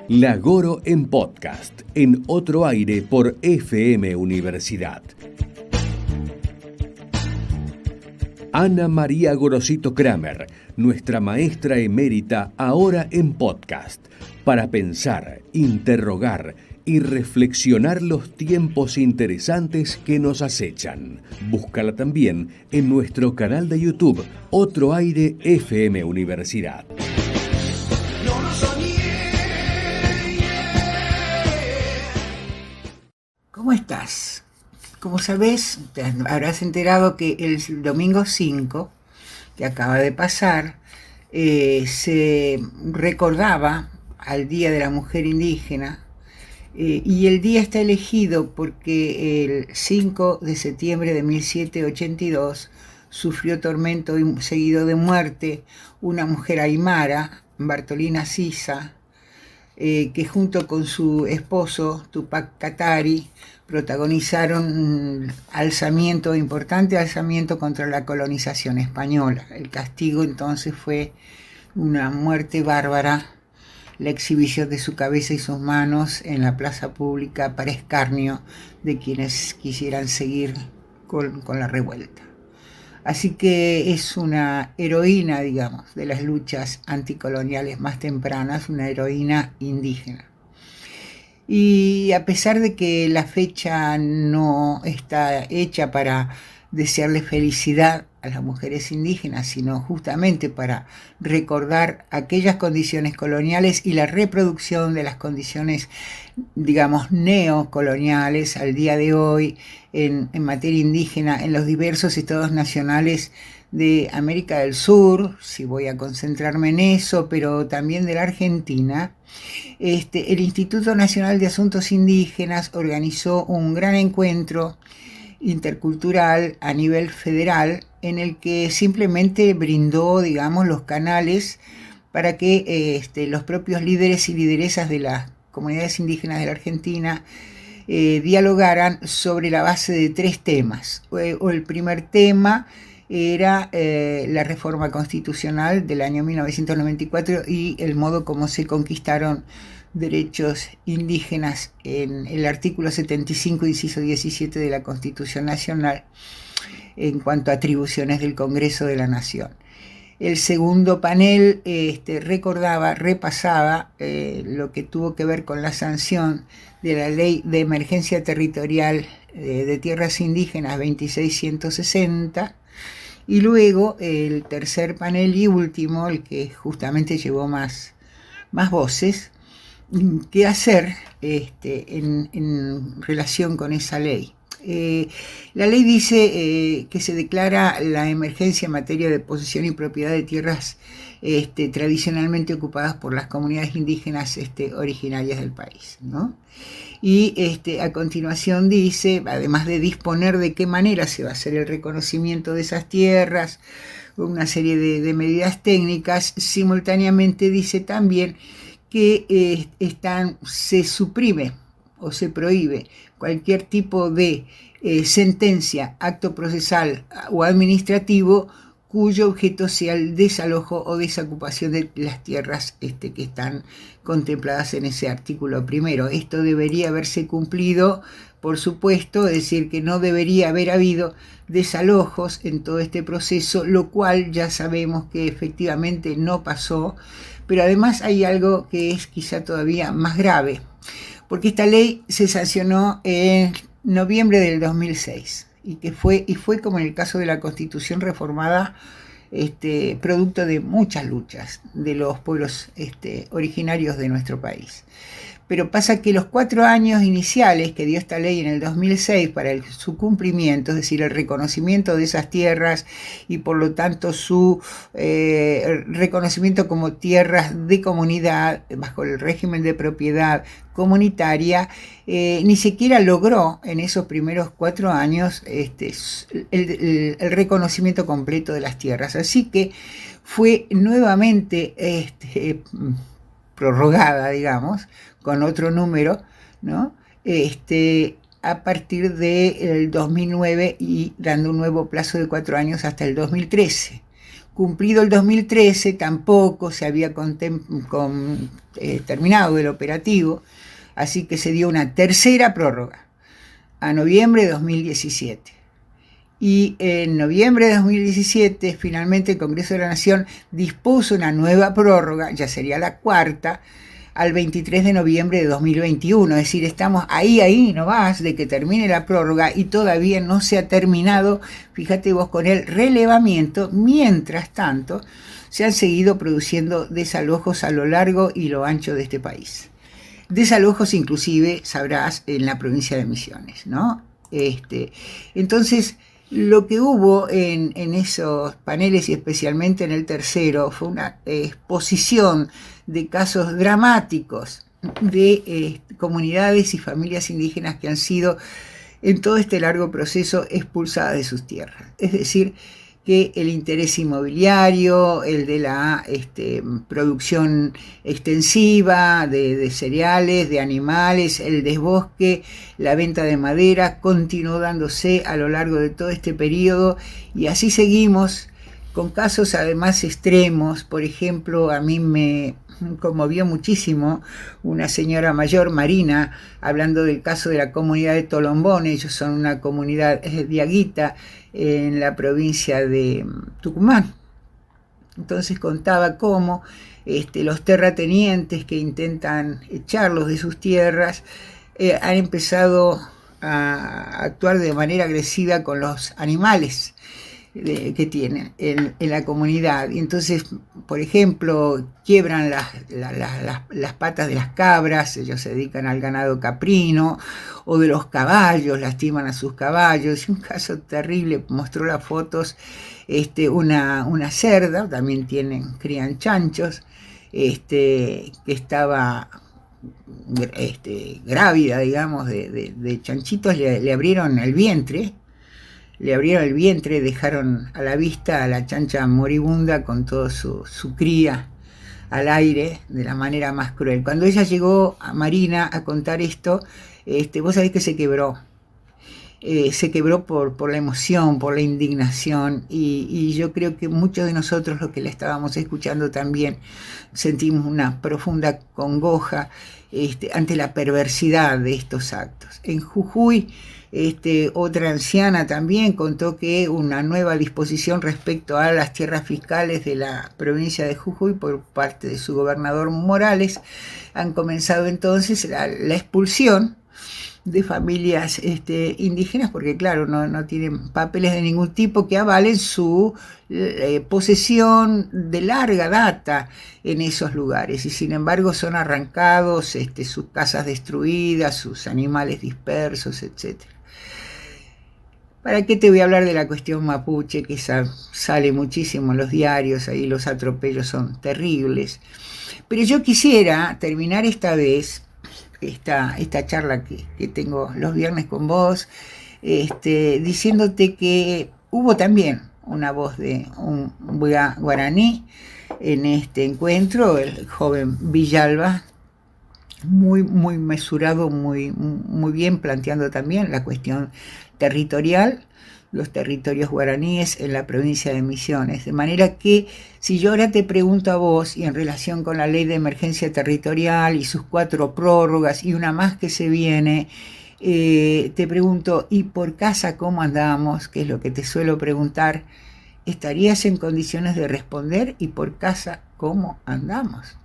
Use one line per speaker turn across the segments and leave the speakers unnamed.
La Goro en podcast, en Otro Aire por FM Universidad. Ana María Gorosito Kramer, nuestra maestra emérita, ahora en podcast, para pensar, interrogar y reflexionar los tiempos interesantes que nos acechan. Búscala también en nuestro canal de YouTube, Otro Aire FM Universidad.
¿Cómo estás? Como sabés, te habrás enterado que el domingo 5, que acaba de pasar, se recordaba al Día de la Mujer Indígena, y el día está elegido porque el 5 de septiembre de 1782 sufrió tormento seguido de muerte una mujer aymara, Bartolina Sisa, que junto con su esposo Tupac Katari protagonizaron un importante alzamiento contra la colonización española. El castigo entonces fue una muerte bárbara, la exhibición de su cabeza y sus manos en la plaza pública para escarnio de quienes quisieran seguir con la revuelta. Así que es una heroína, digamos, de las luchas anticoloniales más tempranas, una heroína indígena. Y a pesar de que la fecha no está hecha para desearle felicidad a las mujeres indígenas, sino justamente para recordar aquellas condiciones coloniales y la reproducción de las condiciones, digamos, neocoloniales al día de hoy en materia indígena en los diversos estados nacionales de América del Sur, si voy a concentrarme en eso, pero también de la Argentina. El Instituto Nacional de Asuntos Indígenas organizó un gran encuentro intercultural a nivel federal en el que simplemente brindó, digamos, los canales para que los propios líderes y lideresas de las comunidades indígenas de la Argentina dialogaran sobre la base de 3 temas. El primer tema era la reforma constitucional del año 1994 y el modo como se conquistaron derechos indígenas en el artículo 75, inciso 17 de la Constitución Nacional en cuanto a atribuciones del Congreso de la Nación. El segundo panel repasaba lo que tuvo que ver con la sanción de la Ley de Emergencia Territorial de Tierras Indígenas 26160, y luego el tercer panel y último, el que justamente llevó más voces, qué hacer en relación con esa ley. La ley dice que se declara la emergencia en materia de posesión y propiedad de tierras tradicionalmente ocupadas por las comunidades indígenas originarias del país, ¿no? Y a continuación dice, además de disponer de qué manera se va a hacer el reconocimiento de esas tierras, una serie de medidas técnicas, simultáneamente dice también que se suprime o se prohíbe cualquier tipo de sentencia, acto procesal o administrativo cuyo objeto sea el desalojo o desocupación de las tierras que están contempladas en ese artículo primero. Esto debería haberse cumplido, por supuesto, es decir, que no debería haber habido desalojos en todo este proceso, lo cual ya sabemos que efectivamente no pasó, pero además hay algo que es quizá todavía más grave, porque esta ley se sancionó en noviembre del 2006 y fue como en el caso de la Constitución reformada, producto de muchas luchas de los pueblos originarios de nuestro país. Pero pasa que los 4 años iniciales que dio esta ley en el 2006 para su cumplimiento, es decir, el reconocimiento de esas tierras y por lo tanto su reconocimiento como tierras de comunidad bajo el régimen de propiedad comunitaria, ni siquiera logró en esos primeros 4 años el reconocimiento completo de las tierras. Así que fue nuevamente prorrogada, digamos, con otro número, ¿no? A partir del 2009 y dando un nuevo plazo de 4 años hasta el 2013, Cumplido el 2013, tampoco se había terminado el operativo, así que se dio una tercera prórroga a noviembre de 2017. Y en noviembre de 2017, finalmente el Congreso de la Nación dispuso una nueva prórroga, ya sería la cuarta, al 23 de noviembre de 2021. Es decir, estamos ahí nomás de que termine la prórroga y todavía no se ha terminado, fíjate vos, con el relevamiento. Mientras tanto, se han seguido produciendo desalojos a lo largo y lo ancho de este país. Desalojos inclusive, sabrás, en la provincia de Misiones, ¿no? Entonces, lo que hubo en esos paneles y especialmente en el tercero fue una exposición de casos dramáticos de comunidades y familias indígenas que han sido en todo este largo proceso expulsadas de sus tierras. Es decir, que el interés inmobiliario, el de la producción extensiva de cereales, de animales, el desbosque, la venta de madera, continuó dándose a lo largo de todo este periodo y así seguimos con casos además extremos. Por ejemplo, a mí me conmovió muchísimo una señora mayor, Marina, hablando del caso de la comunidad de Tolombón. Ellos son una comunidad diaguita en la provincia de Tucumán. Entonces contaba cómo los terratenientes que intentan echarlos de sus tierras han empezado a actuar de manera agresiva con los animales que tienen en la comunidad. Y entonces, por ejemplo, quiebran las patas de las cabras, ellos se dedican al ganado caprino, o de los caballos, lastiman a sus caballos. Y un caso terrible, mostró las fotos, una cerda, también crían chanchos, que estaba grávida, digamos, de chanchitos. Le abrieron el vientre, dejaron a la vista a la chancha moribunda con toda su cría al aire de la manera más cruel. Cuando ella llegó a Marina a contar esto, vos sabés que se quebró. Se quebró por la emoción, por la indignación, y yo creo que muchos de nosotros, los que la estábamos escuchando, también sentimos una profunda congoja ante la perversidad de estos actos. En Jujuy, otra anciana también contó que una nueva disposición respecto a las tierras fiscales de la provincia de Jujuy por parte de su gobernador Morales han comenzado entonces la expulsión de familias indígenas, porque claro, no tienen papeles de ningún tipo que avalen su posesión de larga data en esos lugares, y sin embargo son arrancados, sus casas destruidas, sus animales dispersos, etc. ¿Para qué te voy a hablar de la cuestión mapuche, que sale muchísimo en los diarios? Ahí los atropellos son terribles. Pero yo quisiera terminar esta vez esta charla que tengo los viernes con vos, diciéndote que hubo también una voz de un guaraní en este encuentro, el joven Villalba, muy mesurado, muy bien, planteando también la cuestión territorial, los territorios guaraníes en la provincia de Misiones. De manera que, si yo ahora te pregunto a vos, y en relación con la ley de emergencia territorial y sus 4 prórrogas y una más que se viene, te pregunto, ¿y por casa cómo andamos? Que es lo que te suelo preguntar. ¿Estarías en condiciones de responder? ¿Y por casa cómo andamos?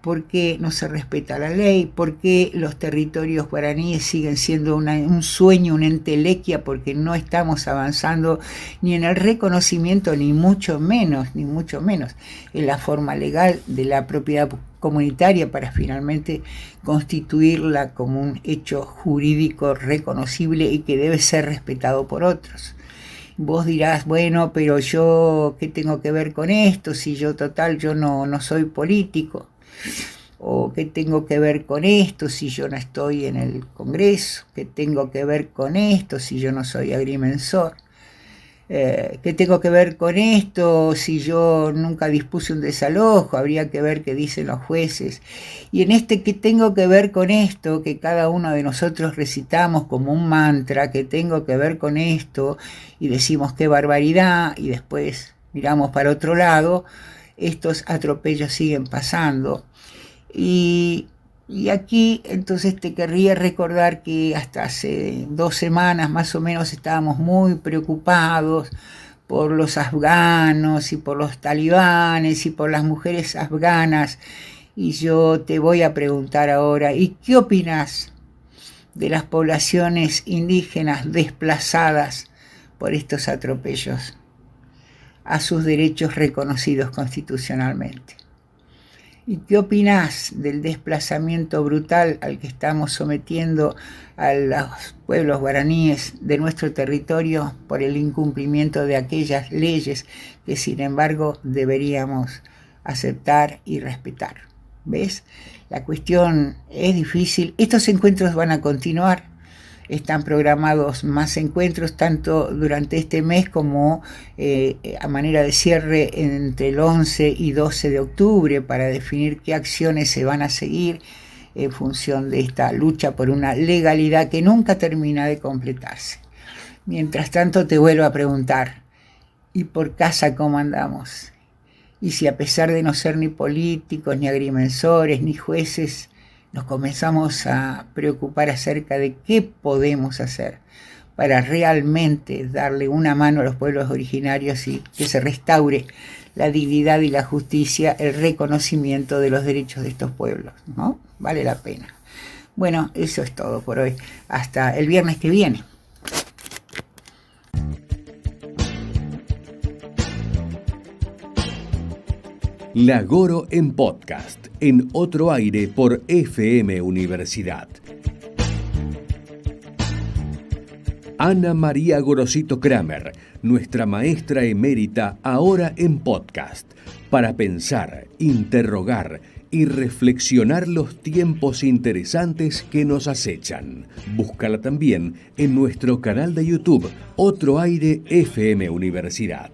¿Por qué no se respeta la ley? ¿Por qué los territorios guaraníes siguen siendo un sueño, una entelequia? Porque no estamos avanzando ni en el reconocimiento, ni mucho menos en la forma legal de la propiedad comunitaria para finalmente constituirla como un hecho jurídico reconocible y que debe ser respetado por otros. Vos dirás, bueno, pero yo, ¿qué tengo que ver con esto? Si yo no soy político. ¿O qué tengo que ver con esto si yo no estoy en el Congreso? ¿Qué tengo que ver con esto si yo no soy agrimensor? ¿Qué tengo que ver con esto si yo nunca dispuse un desalojo? Habría que ver qué dicen los jueces. Y en ¿qué tengo que ver con esto? Que cada uno de nosotros recitamos como un mantra, que tengo que ver con esto, y decimos qué barbaridad, y después miramos para otro lado, estos atropellos siguen pasando. Y aquí entonces te querría recordar que hasta hace 2 semanas más o menos estábamos muy preocupados por los afganos y por los talibanes y por las mujeres afganas. Y yo te voy a preguntar ahora, ¿y qué opinas de las poblaciones indígenas desplazadas por estos atropellos a sus derechos reconocidos constitucionalmente? ¿Y qué opinás del desplazamiento brutal al que estamos sometiendo a los pueblos guaraníes de nuestro territorio por el incumplimiento de aquellas leyes que sin embargo deberíamos aceptar y respetar? ¿Ves? La cuestión es difícil. Estos encuentros van a continuar. Están programados más encuentros, tanto durante este mes como a manera de cierre entre el 11 y 12 de octubre para definir qué acciones se van a seguir en función de esta lucha por una legalidad que nunca termina de completarse. Mientras tanto te vuelvo a preguntar, ¿y por casa cómo andamos? Y si a pesar de no ser ni políticos, ni agrimensores, ni jueces, nos comenzamos a preocupar acerca de qué podemos hacer para realmente darle una mano a los pueblos originarios y que se restaure la dignidad y la justicia, el reconocimiento de los derechos de estos pueblos, ¿no? Vale la pena. Bueno, eso es todo por hoy. Hasta el viernes que viene.
La Goro en podcast, en otro aire por FM Universidad. Ana María Gorosito Kramer, nuestra maestra emérita, ahora en podcast, para pensar, interrogar y reflexionar los tiempos interesantes que nos acechan. Búscala también en nuestro canal de YouTube, Otro Aire FM Universidad.